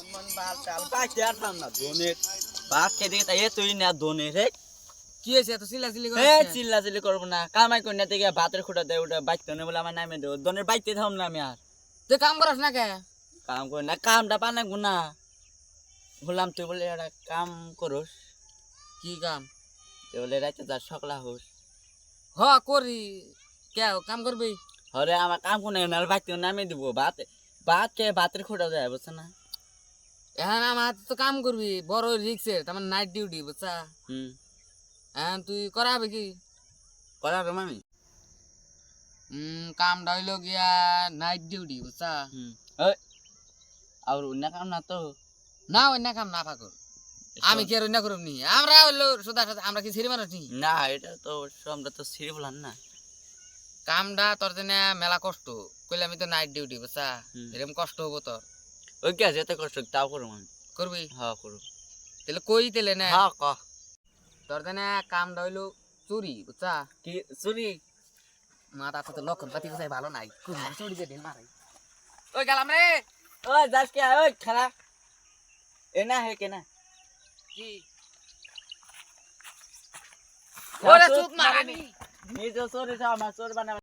मन बाल चाल बा क्या थाम ना दोने बात के दिखे ये তুই না दोने रे কি হইছে এত চিল্লাচিল্লি এ করছিস? চিল্লাচিল্লি করব না কামাই কই না থেকে ভাতের খুঁটা দেয় ওটা বাইতে না বলে আমার নামে দেও দনের বাইতে থাম না আমি আর তুই কাম করছ না কে? কাম কই না কামটা পানা গুনা বললাম তুই বলে একটা কাম করস কি কাম? তুই বলে রাতে যা সকালা হোস হ করি কে কাম করবি? হরে আমার কাম কোনে না বাইতে নামে দিব ভাত ভাত কে ভাতের খুঁটা দেয় বুঝছ না এখন আমার তো কাম করবি বড় রিক্সের তার নাইট ডিউটি বুঝছা? হুম এখন তুই করাবে কি? করার আমি কামটা হইলো গিয়া নাইট ডিউটি বুঝছা? হুম ওই আর অন্য কাম না তো না অন্য কাম না পাকর আমি কি আর অন্য করব নি আমরা হইলো সুদা সাথে আমরা কি ছিড়ি মানুষ নি না এটা তো আমরা তো সিঁড়ি বলান না কামটা তোর জন্য মেলা কষ্ট কইলে আমি তো নাইট ডিউটি বুঝছা? এরকম কষ্ট হবো তোর ওই কে যেতে কষ্ট তাও করব আমি করবি? হ্যাঁ করব তাহলে কই তেলে না হ্যাঁ ক তোর জন্য কামটা হইলো চুরি বুঝছা? কি চুরি মাথা তো লক্ষণ পাতি বুঝাই ভালো নাই চুরি যে ঢিল মারাই ওই গেলাম রে ওই যাস কে ওই খালা এনা হে কেনা কি ওরে চুত মারানি নিজে চোর আমার চোর বানা